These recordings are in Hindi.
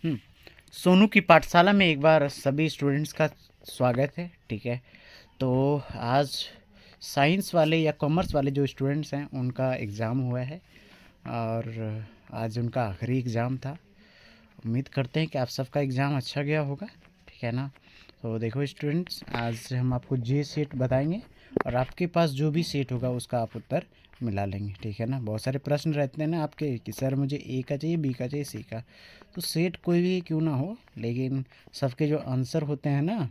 हम्म, सोनू की पाठशाला में एक बार सभी स्टूडेंट्स का स्वागत है। ठीक है, तो आज साइंस वाले या कॉमर्स वाले जो स्टूडेंट्स हैं उनका एग्ज़ाम हुआ है और आज उनका आखिरी एग्ज़ाम था। उम्मीद करते हैं कि आप सबका एग्ज़ाम अच्छा गया होगा। ठीक है ना। तो देखो स्टूडेंट्स, आज हम आपको जे सेट बताएंगे और आपके पास जो भी सेट होगा उसका आप उत्तर मिला लेंगे। ठीक है ना। बहुत सारे प्रश्न रहते हैं ना आपके कि सर मुझे ए का चाहिए, बी का चाहिए, सी का। तो सेट कोई भी क्यों ना हो, लेकिन सबके जो आंसर होते हैं ना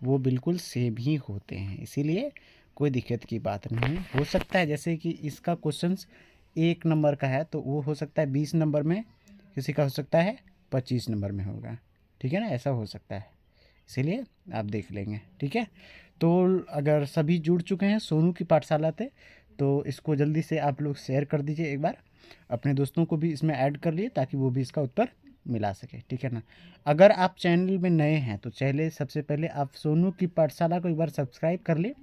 वो बिल्कुल सेम ही होते हैं, इसीलिए कोई दिक्कत की बात नहीं है। हो सकता है जैसे कि इसका क्वेश्चंस 1 नंबर का है तो वो हो सकता है 20 नंबर में, किसी का हो सकता है 25 नंबर में होगा। ठीक है ना, ऐसा हो सकता है, इसीलिए आप देख लेंगे। ठीक है, तो अगर सभी जुड़ चुके हैं सोनू की पाठशाला से तो इसको जल्दी से आप लोग शेयर कर दीजिए, एक बार अपने दोस्तों को भी इसमें ऐड कर लिए ताकि वो भी इसका उत्तर मिला सके। ठीक है ना। अगर आप चैनल में नए हैं तो चलिए सबसे पहले आप सोनू की पाठशाला को एक बार सब्सक्राइब कर लिए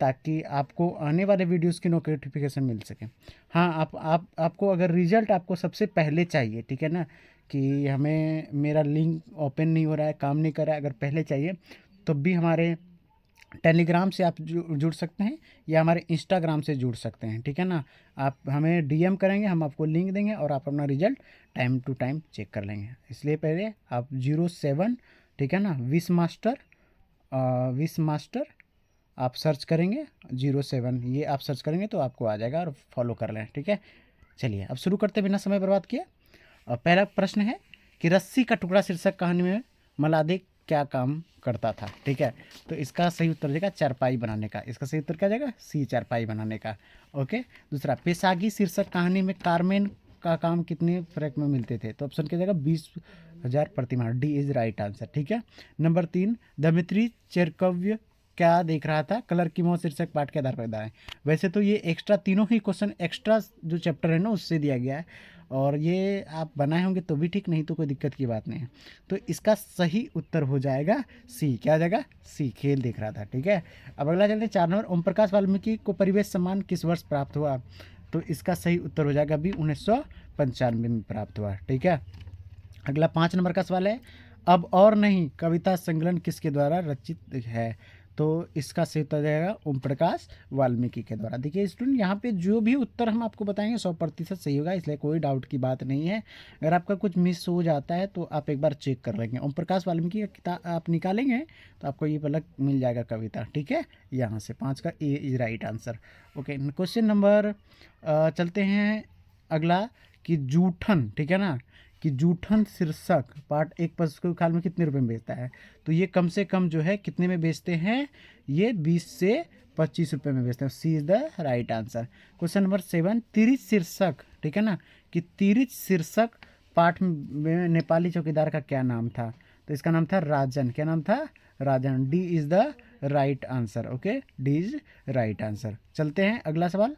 ताकि आपको आने वाले वीडियोस की नोटिफिकेशन मिल सके। हाँ, आपको अगर रिजल्ट आपको सबसे पहले चाहिए, ठीक है ना, कि हमें मेरा लिंक ओपन नहीं हो रहा है, काम नहीं कर रहा है, अगर पहले चाहिए तो भी हमारे टेलीग्राम से आप जुड़ सकते हैं या हमारे इंस्टाग्राम से जुड़ सकते हैं। ठीक है ना। आप हमें डीएम करेंगे, हम आपको लिंक देंगे और आप अपना result time to time check कर लेंगे। इसलिए पहले आप 07, ठीक है ना, विश मास्टर आप सर्च करेंगे, 07 ये आप सर्च करेंगे तो आपको आ जाएगा और फॉलो कर लें। ठीक है, चलिए अब शुरू करते बिना समय बर्बाद किए। पहला प्रश्न है कि रस्सी का टुकड़ा शीर्षक कहानी में मलादे क्या काम करता था। ठीक है, तो इसका सही उत्तर हो जाएगा चारपाई बनाने का। इसका सही उत्तर क्या जाएगा, सी, चारपाई बनाने का। ओके। दूसरा, पेशागी शीर्षक कहानी में कारमेन का काम कितने फ्रैंक में मिलते थे, तो ऑप्शन क्या जाएगा 20,000 प्रतिमाह, डी इज राइट आंसर। ठीक है। नंबर 3, दमित्री चेरकव्य क्या देख रहा था, कलर की मौत शीर्षक पाठ के आधार पर बताएं। वैसे तो ये एक्स्ट्रा तीनों ही क्वेश्चन एक्स्ट्रा जो चैप्टर है ना उससे दिया गया है और ये आप बनाए होंगे तो भी ठीक, नहीं तो कोई दिक्कत की बात नहीं है। तो इसका सही उत्तर हो जाएगा सी, क्या हो जाएगा सी, खेल देख रहा था। ठीक है। अब अगला चलते हैं 4 नंबर, ओम प्रकाश वाल्मीकि को परिवेश सम्मान किस वर्ष प्राप्त हुआ, तो इसका सही उत्तर हो जाएगा भी 1995 में प्राप्त हुआ। ठीक है। अगला 5 नंबर का सवाल है, अब और नहीं कविता संकलन किसके द्वारा रचित है, तो इसका सही उत्तर जाएगा ओम प्रकाश वाल्मीकि के द्वारा। देखिए स्टूडेंट, यहाँ पे जो भी उत्तर हम आपको बताएंगे 100% सही होगा, इसलिए कोई डाउट की बात नहीं है। अगर आपका कुछ मिस हो जाता है तो आप एक बार चेक कर लेंगे। ओम प्रकाश वाल्मीकि का किताब आप निकालेंगे तो आपको ये पलक मिल जाएगा कविता। ठीक है, यहाँ से 5 का A is right answer. Okay, question number चलते हैं अगला कि जूठन, ठीक है ना, कि जूठन शीर्षक पार्ट 1 पुस्तक काल में कितने रुपए में बेचता है, तो ये कम से कम जो है कितने में बेचते हैं, ये 20 से 25 रुपये में बेचते हैं। C is the right answer. Question number 7, तिरिच शीर्षक, ठीक है ना, कि तिरिच शीर्षक पाठ में नेपाली चौकीदार का क्या नाम था, तो इसका नाम था राजन। क्या नाम था, Rajan. D is the right answer. Okay, D is right answer. चलते हैं अगला सवाल।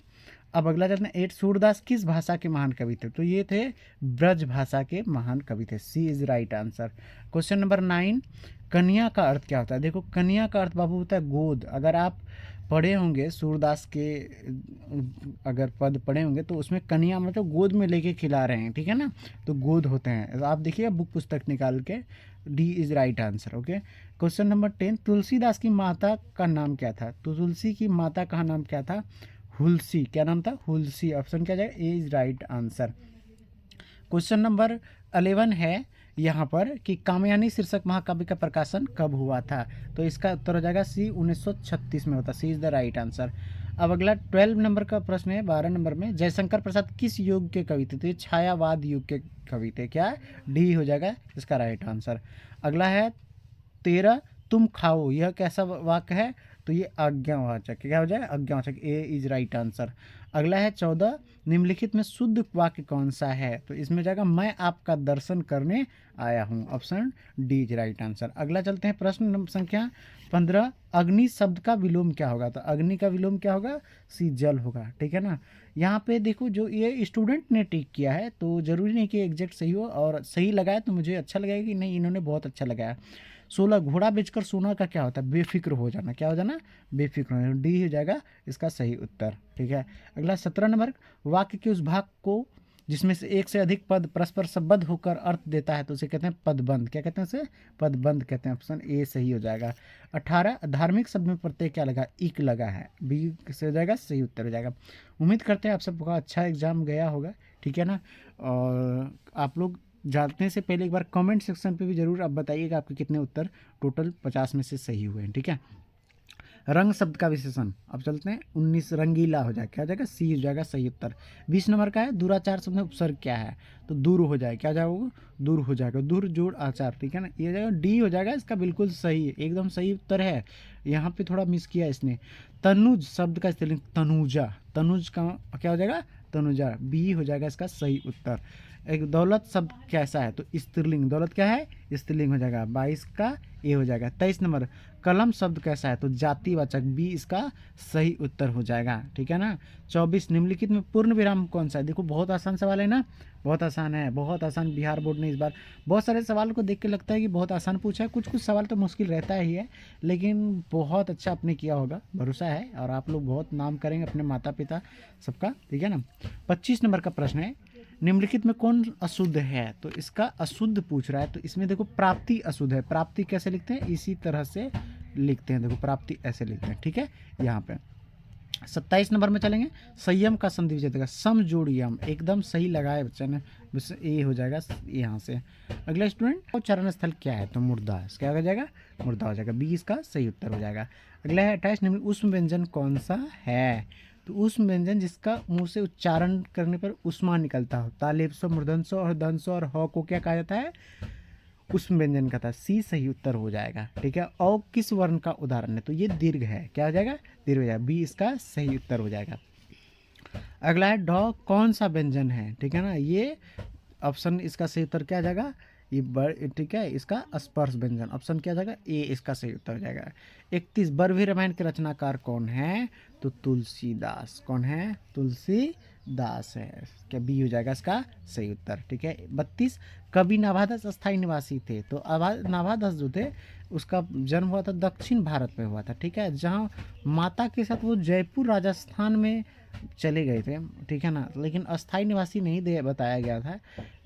अब अगला चलते हैं 8, सूरदास किस भाषा के महान कवि थे, तो ये थे ब्रज भाषा के महान कवि थे। C is right answer. Question number 9, कन्या का अर्थ क्या होता है, देखो कन्या का अर्थ बाबू होता है गोद। अगर आप पढ़े होंगे सूरदास के, अगर पद पढ़े होंगे तो उसमें कन्या मतलब गोद में लेके खिला रहे हैं, ठीक है ना, तो गोद होते हैं। आप देखिए बुक पुस्तक निकाल के, D is right answer. Okay. Question number 10, Tulsidas की माता का नाम क्या था, तो तुलसी की माता का नाम क्या था, हुलसी। क्या नाम था, हुलसी। ऑप्शन क्या जाएगा, A is right answer. Question number 11 है यहाँ पर कि कामयानी शीर्षक महाकाव्य का प्रकाशन कब हुआ था, तो इसका उत्तर हो जाएगा सी, 1936 में होता। सी इज द राइट आंसर। अब अगला 12 नंबर का प्रश्न है। 12 नंबर में जयशंकर प्रसाद किस युग के कवि थे, तो ये छायावाद युग के कवि थे। क्या, डी हो जाएगा इसका राइट आंसर। अगला है 13, तुम खाओ यह कैसा वाक्य है, तो ये आज्ञावाचक। क्या हो जाए, आज्ञावाचक। ए इज राइट आंसर। अगला है 14, निम्नलिखित में शुद्ध वाक्य कौन सा है, तो इसमें जाएगा मैं आपका दर्शन करने आया हूँ। Option D is right answer. अगला चलते हैं प्रश्न नंबर संख्या 15, अग्नि शब्द का विलोम क्या होगा, तो अग्नि का विलोम क्या होगा, सी, जल होगा। ठीक है ना। यहाँ पे देखो जो ये स्टूडेंट ने टिक किया है तो जरूरी नहीं कि एग्जैक्ट सही हो, और सही लगाया तो मुझे अच्छा लगेगा कि नहीं इन्होंने बहुत अच्छा लगाया। 16, घोड़ा बेचकर सोना का क्या होता है, बेफिक्र हो जाना। क्या हो जाना, बेफिक्र हो जाना। डी हो जाएगा इसका सही उत्तर। ठीक है। अगला 17 नंबर, वाक्य के उस भाग को जिसमें से एक से अधिक पद परस्पर संबद्ध होकर अर्थ देता है तो उसे कहते हैं पदबंध। क्या कहते हैं उसे? पदबंध कहते हैं। ऑप्शन ए सही हो जाएगा। 18 धार्मिक शब्द में प्रत्यय क्या लगा? इक लगा है। बी से हो जाएगा, सही उत्तर हो जाएगा। उम्मीद करते हैं आप सबका अच्छा एग्जाम गया होगा, ठीक है ना। और आप लोग जाने से पहले एक बार कमेंट सेक्शन पे भी ज़रूर आप बताइएगा आपके कितने उत्तर टोटल 50 में से सही हुए हैं, ठीक है। रंग शब्द का विशेषण, अब चलते हैं 19, रंगीला हो जाएगा, क्या हो जाएगा? सी हो जाएगा सही उत्तर। 20 नंबर का है दूराचार शब्द में उपसर्ग क्या है? तो दूर हो जाएगा, क्या जाएगा? दूर हो जाएगा, दूर जोड़ आचार, ठीक है ना। ये हो जाएगा डी हो जाएगा, इसका बिल्कुल सही एकदम सही उत्तर है। यहाँ पे थोड़ा मिस किया इसने। तनुज शब्द का स्त्रीलिंग तनुजा, तनुज का क्या हो जाएगा? तनुजा, बी हो जाएगा इसका सही उत्तर। एक दौलत शब्द कैसा है? तो स्त्रीलिंग, दौलत क्या है? स्त्रीलिंग हो जाएगा। 22 का ए हो जाएगा। 23 नंबर कलम शब्द कैसा है? तो जातिवाचक, बी इसका सही उत्तर हो जाएगा, ठीक है ना। 24 निम्नलिखित में पूर्ण विराम कौन सा है? देखो बहुत आसान सवाल है ना, बहुत आसान है, बहुत आसान। बिहार बोर्ड ने इस बार बहुत सारे सवाल को देख के लगता है कि बहुत आसान पूछा है, कुछ कुछ सवाल तो मुश्किल रहता ही है, लेकिन बहुत अच्छा आपने किया होगा, भरोसा है। और आप लोग बहुत नाम करेंगे अपने माता पिता सबका, ठीक है ना। 25 नंबर का प्रश्न है, निम्नलिखित में कौन अशुद्ध है? तो इसका अशुद्ध पूछ रहा है, तो इसमें देखो प्राप्ति अशुद्ध है। प्राप्ति कैसे लिखते हैं? इसी तरह से लिखते हैं, देखो प्राप्ति ऐसे लिखते हैं, ठीक है। यहाँ पे 27 नंबर में चलेंगे, संयम का संधि विच्छेद का सम जोड़ यम, एकदम सही लगाए बच्चा ने, बस ए हो जाएगा यहाँ से। अगला स्टूडेंट, चरण स्थल क्या है? तो मुर्दा, क्या हो जाएगा? मुर्दा हो जाएगा, बी इसका सही उत्तर हो जाएगा। अगला है 28 नंबर, उष्म व्यंजन कौन सा है? तो उष्म व्यंजन जिसका मुंह से उच्चारण करने पर उष्मा निकलता हो। तालेब मूर्धन्य और दंश और ह को क्या कहा जाता है? उष्म व्यंजन का था, सी सही उत्तर हो जाएगा, ठीक है। औ किस वर्ण का उदाहरण है? तो ये दीर्घ है, क्या हो जाएगा? दीर्घ हो जाएगा, बी इसका सही उत्तर हो जाएगा। अगला है ढ कौन सा व्यंजन है? ठीक है ना, ये ऑप्शन इसका सही उत्तर क्या आ जाएगा? ये ठीक है, इसका स्पर्श व्यंजन, ऑप्शन क्या आ जाएगा? ए इसका सही उत्तर हो जाएगा। 31 बरवी रामायण के रचनाकार कौन है? तो तुलसीदास। कौन है? तुलसीदास है, क्या बी हो जाएगा इसका सही उत्तर, ठीक है। 32 कवि नाभादास अस्थायी निवासी थे, तो नाभादास जो थे उसका जन्म हुआ था दक्षिण भारत में हुआ था, ठीक है, जहाँ माता के साथ वो जयपुर राजस्थान में चले गए थे, ठीक है ना, लेकिन अस्थायी निवासी नहीं दे बताया गया था।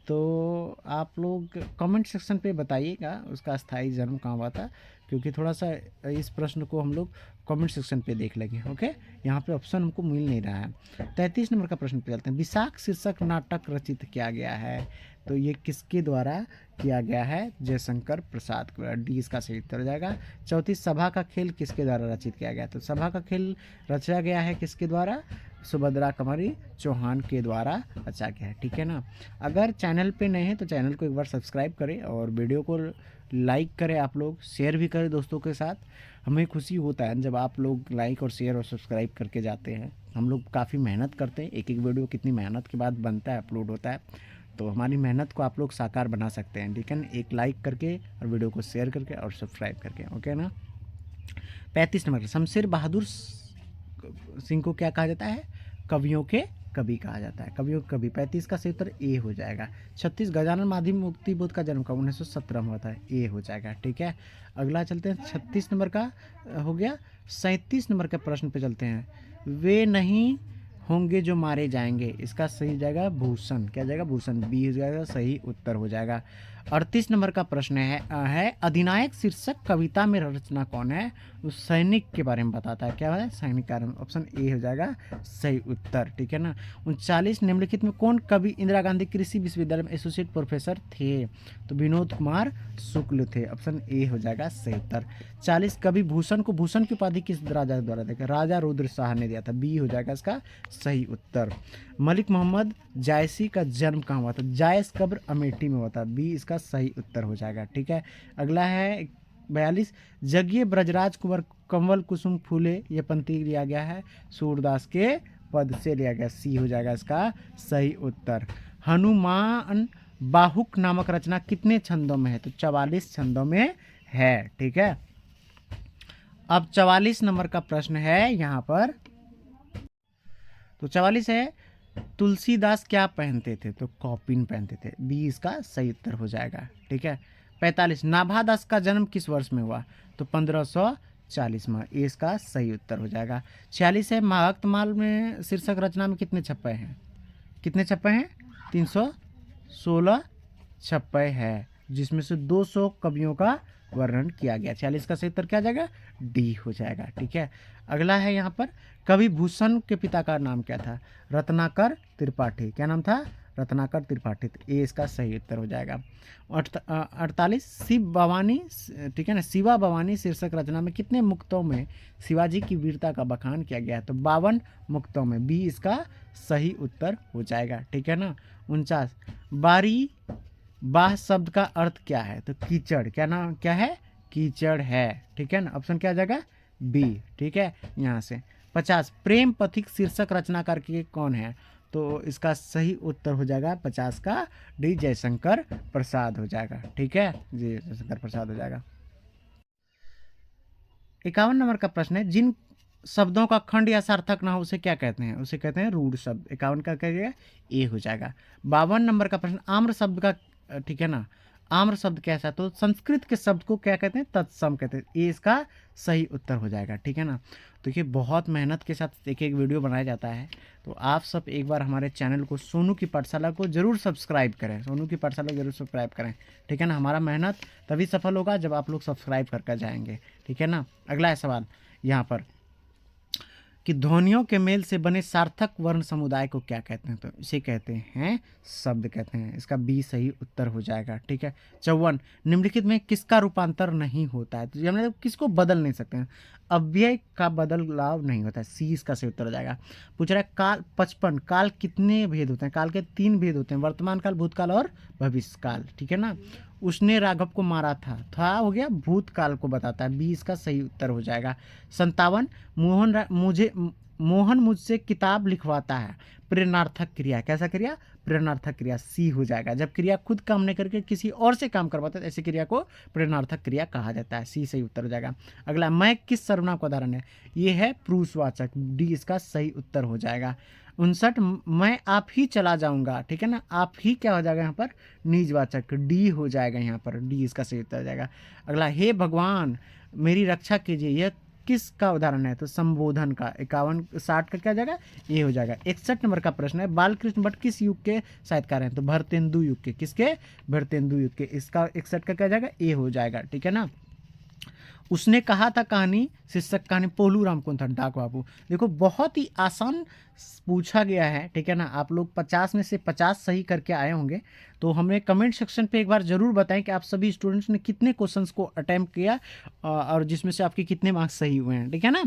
तो आप लोग कमेंट सेक्शन पे बताइएगा उसका स्थायी जन्म कहाँ हुआ था, क्योंकि थोड़ा सा इस प्रश्न को हम लोग कमेंट सेक्शन पे देख लेंगे, ओके। यहाँ पे ऑप्शन हमको मिल नहीं रहा है। 33 नंबर का प्रश्न पे चलते हैं, विशाख शीर्षक नाटक रचित किया गया है, तो ये किसके द्वारा किया गया है? जयशंकर प्रसाद के द्वारा, डी इसका सही उत्तर हो जाएगा। 34 सभा का खेल किसके द्वारा रचित किया गया? तो सभा का खेल रचा गया है किसके द्वारा? सुभद्रा कुमारी चौहान के द्वारा रचा गया है, ठीक है ना। अगर चैनल पे नए हैं तो चैनल को एक बार सब्सक्राइब करें और वीडियो को लाइक करें, आप लोग शेयर भी करें दोस्तों के साथ। हमें खुशी होता है जब आप लोग लाइक और शेयर और सब्सक्राइब करके जाते हैं। हम लोग काफ़ी मेहनत करते हैं, एक एक वीडियो कितनी मेहनत के बाद बनता है, अपलोड होता है, तो हमारी मेहनत को आप लोग साकार बना सकते हैं, ठीक है ना, एक लाइक करके और वीडियो को शेयर करके और सब्सक्राइब करके, ओके ना। 35 नंबर, शमशेर बहादुर सिंह को क्या कहा जाता है? कवियों के कवि कहा जाता है, कवियों के कवि। 35 का सही उत्तर ए हो जाएगा। 36 गजानन माधि मुक्ति बोध का जन्म कब? 1917 में होता है, ए हो जाएगा, ठीक है। अगला चलते हैं 36 नंबर का हो गया। 37 नंबर के प्रश्न पे चलते हैं, वे नहीं होंगे जो मारे जाएंगे, इसका सही हो जाएगा भूषण, क्या जाएगा? भूषण, बी हो जाएगा सही उत्तर हो जाएगा। 38 नंबर का प्रश्न है अधिनायक शीर्षक कविता में रचना कौन है? उस सैनिक के बारे में बताता है, क्या है? सैनिक का, ऑप्शन ए हो जाएगा सही उत्तर, ठीक है ना। 39 निम्नलिखित में कौन कवि इंदिरा गांधी कृषि विश्वविद्यालय में एसोसिएट प्रोफेसर थे? तो विनोद कुमार शुक्ल थे, ऑप्शन ए हो जाएगा सही उत्तर। 40 कवि भूषण को भूषण की उपाधि किस राजा द्वारा देखा? राजा रुद्र शाह ने दिया था, बी हो जाएगा इसका सही उत्तर। मलिक मोहम्मद जायसी का जन्म कहाँ हुआ था? जायस कब्र अमेठी में हुआ था, बी इसका सही उत्तर हो जाएगा, ठीक है। अगला है 42 जगिए ब्रजराज कुंवर कमल कुसुम फूले, यह पंक्ति लिया गया है सूरदास के पद से लिया गया, सी हो जाएगा इसका सही उत्तर। हनुमान बाहुक नामक रचना कितने छंदों में है? तो 44 छंदों में है, ठीक है। अब 44 नंबर का प्रश्न है यहाँ पर, तो 44 है तुलसीदास क्या पहनते थे? तो कॉपिन पहनते थे, बी इसका सही उत्तर हो जाएगा, ठीक है। 45 नाभादास का जन्म किस वर्ष में हुआ? तो 1540 में, ए इसका सही उत्तर हो जाएगा। 46 है महाक्तमाल में शीर्षक रचना में कितने छप्पे हैं? कितने छप्पे हैं? 316 छप्पे है, जिसमें से 200 कवियों का वर्णन किया गया। 46 का सही उत्तर क्या आ जाएगा? डी हो जाएगा। ठीक है, अगला है यहाँ पर, कवि भूषण के पिता का नाम क्या था? रत्नाकर त्रिपाठी। क्या नाम था? रत्नाकर त्रिपाठी। तो ये इसका सही उत्तर हो जाएगा। 48 शिव भवानी, ठीक है ना, शिवा भवानी शीर्षक रचना में कितने मुक्तों में शिवाजी की वीरता का बखान किया गया है? तो 52 मुक्तों में, बी इसका सही उत्तर हो जाएगा। ठीक है ना। 49 बारी बाह शब्द का अर्थ क्या है? तो कीचड़। क्या नाम क्या है? कीचड़ है। ठीक है ना, ऑप्शन क्या आ जाएगा? बी। ठीक है, यहाँ से 50 प्रेम पथिक शीर्षक रचनाकार के कौन है? तो इसका सही उत्तर हो जाएगा 50 का डी जयशंकर प्रसाद हो जाएगा। ठीक है जी, जयशंकर प्रसाद हो जाएगा। 51 नंबर का प्रश्न है, जिन शब्दों का खंड या सार्थक ना हो उसे क्या कहते हैं? उसे कहते हैं रूढ़ शब्द। 51 का क्या जाएगा? ए हो जाएगा। 52 नंबर का प्रश्न, आम्र शब्द का, ठीक है ना, आम्र शब्द कैसा? तो संस्कृत के शब्द को क्या कहते हैं? तत्सम कहते हैं। ये इसका सही उत्तर हो जाएगा। ठीक है ना। देखिए बहुत मेहनत के साथ एक एक वीडियो बनाया जाता है, तो आप सब एक बार हमारे चैनल को सोनू की पाठशाला को जरूर सब्सक्राइब करें। सोनू की पाठशाला जरूर सब्सक्राइब करें। ठीक है ना, हमारा मेहनत तभी सफल होगा जब आप लोग सब्सक्राइब कर जाएंगे। ठीक है ना। अगला है सवाल यहाँ पर कि ध्वनियों के मेल से बने सार्थक वर्ण समुदाय को क्या कहते हैं? तो इसे कहते हैं शब्द कहते हैं। इसका बी सही उत्तर हो जाएगा। ठीक है। 54 निम्नलिखित में किसका रूपांतर नहीं होता है? तो ये हमने किसको बदल नहीं सकते हैं, अव्यय का बदलाव नहीं होता है। सी इसका सही उत्तर हो जाएगा। पूछ रहा है काल 55 काल कितने भेद होते हैं? काल के 3 भेद होते हैं, वर्तमान काल, भूतकाल और भविष्य काल। ठीक है ना। उसने राघव को मारा था हो गया भूतकाल को बताता है। बी इसका सही उत्तर हो जाएगा। 57 मोहन मुझसे किताब लिखवाता है, प्रेरणार्थक क्रिया। कैसा क्रिया? प्रेरणार्थक क्रिया। सी हो जाएगा। जब क्रिया खुद काम नहीं करके किसी और से काम करवाता है, ऐसी क्रिया को प्रेरणार्थक क्रिया कहा जाता है। सी सही उत्तर हो जाएगा। अगला, मैं किस सर्वनाम का उदाहरण है? ये है पुरुषवाचक। डी इसका सही उत्तर हो जाएगा। 59 मैं आप ही चला जाऊंगा। ठीक है ना, आप ही क्या हो जाएगा यहाँ पर? निजवाचक। डी हो जाएगा यहाँ पर। डी इसका सही उत्तर हो जाएगा। अगला, हे भगवान मेरी रक्षा कीजिए, यह किसका उदाहरण है? तो संबोधन का। 51-60 का क्या जाएगा? ये हो जाएगा। 61 नंबर का प्रश्न है, बालकृष्ण भट्ट किस युग के साहित्यकार हैं? तो भरतेंदु युग के। किसके? भरतेंदु युग के। इसका 61 का क्या जाएगा? ए हो जाएगा। ठीक है ना। उसने कहा था कहानी शीर्षक कहानी पोलू राम कौन था? डाक बाबू। देखो बहुत ही आसान पूछा गया है। ठीक है ना, आप लोग 50 में से 50 सही करके आए होंगे। तो हमें कमेंट सेक्शन पे एक बार ज़रूर बताएं कि आप सभी स्टूडेंट्स ने कितने क्वेश्चंस को अटेम्प्ट किया और जिसमें से आपके कितने मार्क्स सही हुए हैं। ठीक है ना।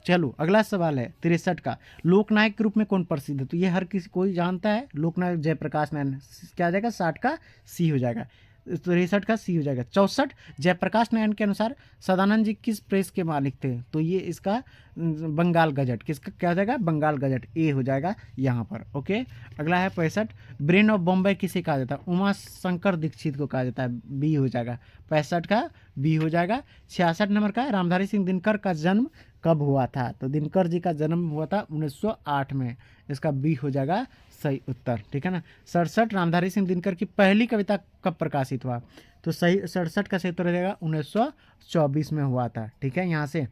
चलो अगला सवाल है 63 का, लोकनायक के रूप में कौन प्रसिद्ध है? तो ये हर किसी कोई जानता है, लोकनायक जयप्रकाश नारायण। क्या आ जाएगा? 60 का सी हो जाएगा। 63 का सी हो जाएगा। 64 जयप्रकाश नारायण के अनुसार सदानंद जी किस प्रेस के मालिक थे? तो ये इसका बंगाल गजट। किसका क्या हो जाएगा? बंगाल गजट। ए हो जाएगा यहाँ पर। ओके। अगला है 65 ब्रेन ऑफ बॉम्बे किसे कहा जाता है? उमा शंकर दीक्षित को कहा जाता है। बी हो जाएगा। 65 का बी हो जाएगा। 66 नंबर का, रामधारी सिंह दिनकर का जन्म कब हुआ था? तो दिनकर जी का जन्म हुआ था 1908 में। इसका बी हो जाएगा सही उत्तर। ठीक है ना। 67 रामधारी सिंह दिनकर की पहली कविता कब प्रकाशित हुआ? तो सही 67 का सही उत्तर हो जाएगा 1924 में हुआ था। ठीक है। यहाँ से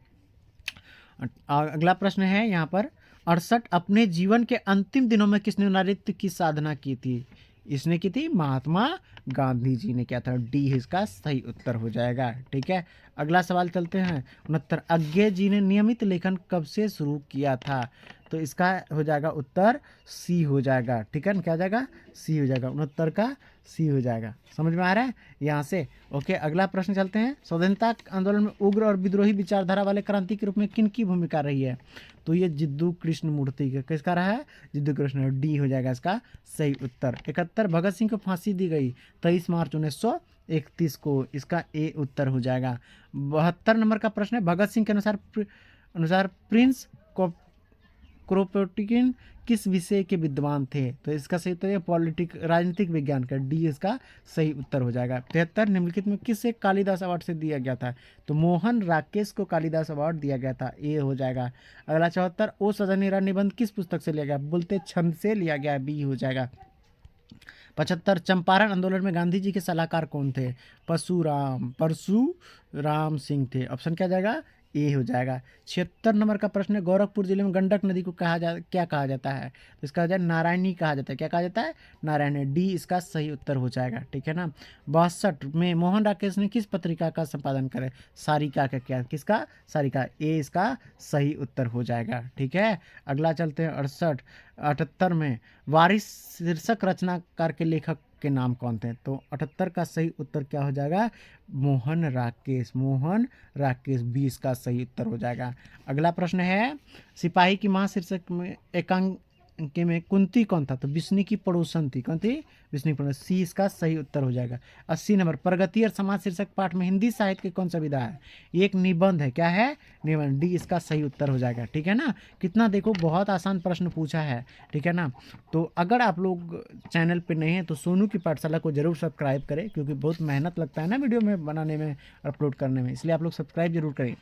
अगला प्रश्न है यहाँ पर, 68 अपने जीवन के अंतिम दिनों में किसने नारित्व की साधना की थी? इसने की थी महात्मा गांधी जी ने किया था। डी इसका सही उत्तर हो जाएगा। ठीक है। अगला सवाल चलते हैं 69 अज्ञे जी ने नियमित लेखन कब से शुरू किया था? तो इसका हो जाएगा उत्तर सी हो जाएगा। ठीक है ना, क्या हो जाएगा? सी हो जाएगा। 69 का सी हो जाएगा। समझ में आ रहा है यहाँ से? ओके। अगला प्रश्न चलते हैं, स्वतंत्रता आंदोलन में उग्र और विद्रोही विचारधारा वाले क्रांति के रूप में किन की भूमिका रही है? तो ये जिद्दू कृष्ण मूर्ति का। किसका रहा है? जिद्दू कृष्ण। डी हो जाएगा इसका सही उत्तर। 71 भगत सिंह को फांसी दी गई 23 मार्च 1931 को। इसका ए उत्तर हो जाएगा। 72 नंबर का प्रश्न है, भगत सिंह के अनुसार प्रिंस क्रोपोटिकिन किस विषय के विद्वान थे? तो इसका सही उत्तर है राजनीतिक विज्ञान का। डी इसका सही उत्तर हो जाएगा। 73 निम्नलिखित में किसे कालिदास अवार्ड से दिया गया था? तो मोहन राकेश को कालिदास अवार्ड दिया गया था। ए हो जाएगा। अगला 74 ओ सजनीरा निबंध किस पुस्तक से लिया गया? बोलते छंद से लिया गया। बी हो जाएगा। 75 चंपारण आंदोलन में गांधी जी के सलाहकार कौन थे? परशुराम सिंह थे। ऑप्शन क्या जाएगा? ए हो जाएगा। 76 नंबर का प्रश्न है, गोरखपुर जिले में गंडक नदी को क्या कहा जाता है? तो इसका जाए नारायणी कहा जाता है। क्या कहा जाता है? नारायणी। डी इसका सही उत्तर हो जाएगा। ठीक है ना। 62 में मोहन राकेश ने किस पत्रिका का संपादन करे? सारिका का। क्या किसका? सारिका। ए इसका सही उत्तर हो जाएगा। ठीक है। अगला चलते हैं 78 में वारिस शीर्षक रचनाकार के लेखक के नाम कौन थे? तो 78 का सही उत्तर क्या हो जाएगा? मोहन राकेश। मोहन राकेश 20 का सही उत्तर हो जाएगा। अगला प्रश्न है, सिपाही की मां शीर्षक में एकांकी में कुंती कौन था? तो विष्णु की पड़ोसन थी। कौन थी? विष्णु की पड़ोसन। सी इसका सही उत्तर हो जाएगा। 80 नंबर, प्रगति और समाज शीर्षक पाठ में हिंदी साहित्य की कौन सा विधा है? ये एक निबंध है। क्या है? निबंध। डी इसका सही उत्तर हो जाएगा। ठीक है ना। कितना देखो बहुत आसान प्रश्न पूछा है। ठीक है ना। तो अगर आप लोग चैनल पे नए हैं तो सोनू की पाठशाला को जरूर सब्सक्राइब करें, क्योंकि बहुत मेहनत लगता है ना वीडियो में बनाने में, अपलोड करने में, इसलिए आप लोग सब्सक्राइब जरूर करें।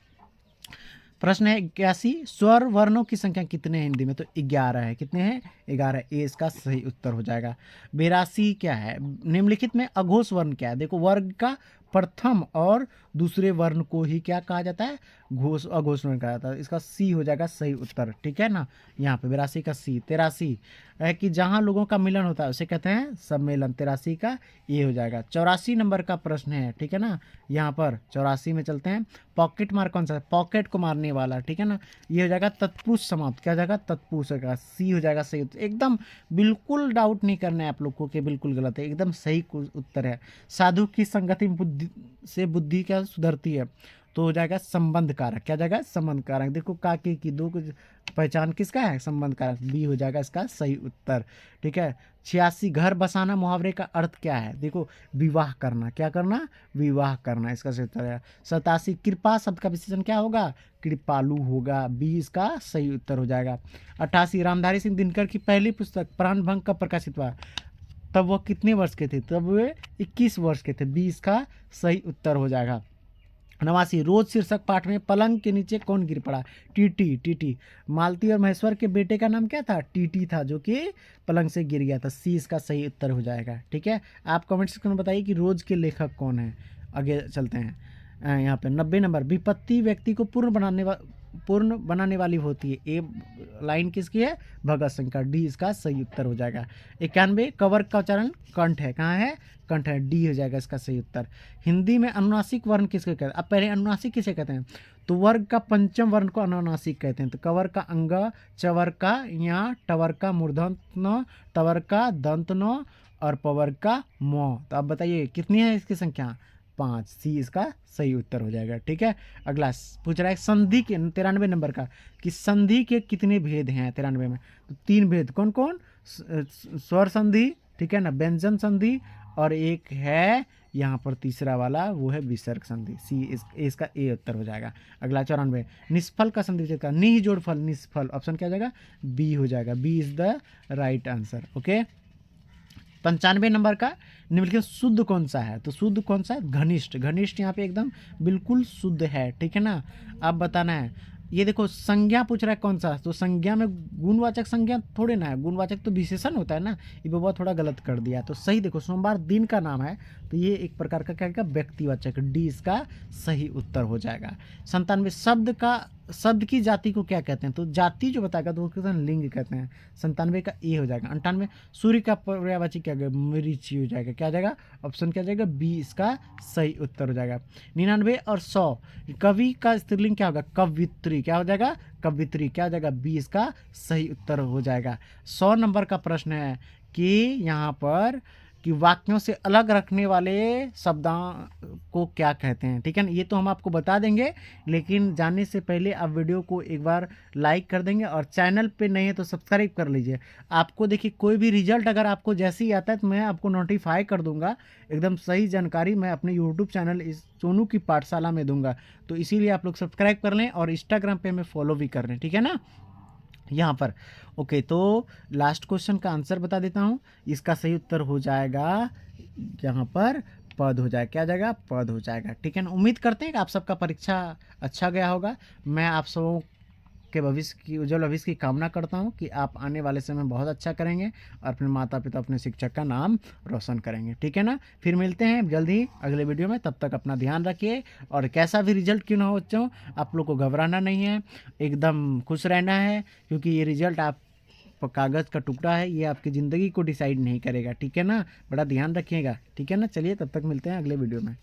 प्रश्न है 81, स्वर वर्णों की संख्या कितने हैं हिंदी में? तो 11 है। कितने हैं? 11। ए इसका सही उत्तर हो जाएगा। 82 क्या है? निम्नलिखित में अघोष वर्ण क्या है? देखो, वर्ग का प्रथम और दूसरे वर्ण को ही क्या कहा जाता है? अघोष वर्ण कहा जाता है। इसका सी हो जाएगा सही उत्तर। ठीक है ना। यहाँ पे 82 का सी। 83 है कि जहाँ लोगों का मिलन होता है उसे कहते हैं सम्मेलन। 83 का ये हो जाएगा। 84 नंबर का प्रश्न है। ठीक है ना। यहाँ पर 84 में चलते हैं। पॉकेट मार कौन सा है? पॉकेट को मारने वाला। ठीक है ना। ये हो जाएगा तत्पुरुष समाप्त। क्या हो जाएगा? तत्पुरुष का सी हो जाएगा सही उत्तर। एकदम बिल्कुल डाउट नहीं करना है आप लोग को कि बिल्कुल गलत है, एकदम सही उत्तर है। साधु की संगति में बुद्धि क्या सुधरती है? तो हो जाएगा संबंध कारक। क्या जाएगा? संबंध कारक। देखो काके की दो पहचान किसका है? संबंध कारक। बी हो जाएगा इसका सही उत्तर। ठीक है। 86, घर बसाना मुहावरे का अर्थ क्या है? देखो, विवाह करना। क्या करना? विवाह करना। इसका सही उत्तर है। 87, कृपा शब्द का विशेषण क्या होगा? कृपालु होगा। बी इसका सही उत्तर हो जाएगा। 88, रामधारी सिंह दिनकर की पहली पुस्तक प्राणभंग कब प्रकाशित हुआ? तब वो कितने वर्ष के थे? तब वे 21 वर्ष के थे। 20 का सही उत्तर हो जाएगा। 89, रोज शीर्षक पाठ में पलंग के नीचे कौन गिर पड़ा? टीटी। टीटी। मालती और महेश्वर के बेटे का नाम क्या था? टीटी था, जो कि पलंग से गिर गया था। सी इसका सही उत्तर हो जाएगा। ठीक है। आप कमेंट सेक्शन में बताइए कि रोज के लेखक कौन है। आगे चलते हैं। यहाँ पे 90 नंबर, विपत्ति व्यक्ति को पूर्ण बनाने वाली होती है। ए लाइन किसकी है? भगत सिंह का। डी इसका सही उत्तर हो जाएगा। 91, कवर का उच्चारण कंठ है। कहाँ है? कंठ है। डी हो जाएगा इसका सही उत्तर। हिंदी में अनुनासिक वर्ण किसको कहते हैं? अब पहले अनुनासिक किसे कहते हैं? तो वर्ग का पंचम वर्ण को अनुनासिक कहते हैं। तो कवर का अंग, चवर का या, टवर का मूर्धन्य न, टवर का दंत न और पवर का मौ। तो आप बताइए कितनी है इसकी संख्या? 5। सी इसका सही उत्तर हो जाएगा। ठीक है। अगला पूछ रहा है संधि के 93 नंबर का, कि संधि के कितने भेद हैं 93 में? तो 3 भेद। कौन कौन? स्वर संधि, ठीक है ना, व्यंजन संधि, और एक है यहाँ पर तीसरा वाला, वो है विसर्ग संधि। सी इसका ए उत्तर हो जाएगा। अगला 94, निष्फल का संधि विच्छेद का, निह जोड़ फल निष्फल। ऑप्शन क्या हो जाएगा? बी हो जाएगा। B is the right answer. Okay. 95 number का, निम्नलिखित शुद्ध कौन सा है? तो शुद्ध कौन सा है? घनिष्ठ। घनिष्ठ यहाँ पे एकदम बिल्कुल शुद्ध है। ठीक है ना। आप बताना है। ये देखो संज्ञा पूछ रहा है कौन सा? तो संज्ञा में गुणवाचक संज्ञा थोड़े ना है, गुणवाचक तो विशेषण होता है ना। ये बाबा थोड़ा गलत कर दिया। तो सही देखो, सोमवार दिन का नाम है, तो ये एक प्रकार का क्या व्यक्तिवाचक। डी इसका सही उत्तर हो जाएगा। 97, शब्द की जाति को क्या कहते हैं? तो जाति जो बताएगा तो वो कहते हैं लिंग कहते हैं। 97 का ए हो जाएगा। 98, सूर्य का पर्यायवाची क्या होगा? मरीचि हो जाएगा। क्या जाएगा? ऑप्शन क्या जाएगा? बी इसका सही उत्तर हो जाएगा। 99 और 100, कवि का स्त्रीलिंग क्या होगा? कवित्री। क्या हो जाएगा? कवित्री। क्या हो जाएगा? बी इसका सही उत्तर हो जाएगा। 100 नंबर का प्रश्न है कि यहाँ पर कि वाक्यों से अलग रखने वाले शब्दों को क्या कहते हैं? ठीक है ना। ये तो हम आपको बता देंगे, लेकिन जानने से पहले आप वीडियो को एक बार लाइक कर देंगे, और चैनल पे नहीं है तो सब्सक्राइब कर लीजिए। आपको देखिए कोई भी रिजल्ट अगर आपको जैसे ही आता है तो मैं आपको नोटिफाई कर दूंगा। एकदम सही जानकारी मैं अपने यूट्यूब चैनल इस सोनू की पाठशाला में दूंगा। तो इसीलिए आप लोग सब्सक्राइब कर लें और इंस्टाग्राम पे हमें फॉलो भी कर लें। ठीक है ना। यहाँ पर ओके। तो लास्ट क्वेश्चन का आंसर बता देता हूँ। इसका सही उत्तर हो जाएगा यहाँ पर पद हो जाएगा। क्या जाएगा? पद हो जाएगा। ठीक है ना। उम्मीद करते हैं कि आप सबका परीक्षा अच्छा गया होगा। मैं आप सबों आपके भविष्य की, उज्जवल भविष्य की कामना करता हूँ कि आप आने वाले समय में बहुत अच्छा करेंगे और अपने माता पिता, अपने शिक्षक का नाम रोशन करेंगे। ठीक है ना? फिर मिलते हैं जल्द ही अगले वीडियो में, तब तक अपना ध्यान रखिए। और कैसा भी रिजल्ट क्यों ना हो बच्चों, आप लोग को घबराना नहीं है, एकदम खुश रहना है, क्योंकि ये रिजल्ट आप कागज़ का टुकड़ा है, ये आपकी ज़िंदगी को डिसाइड नहीं करेगा। ठीक है ना? बड़ा ध्यान रखिएगा। ठीक है ना? चलिए तब तक मिलते हैं अगले वीडियो में।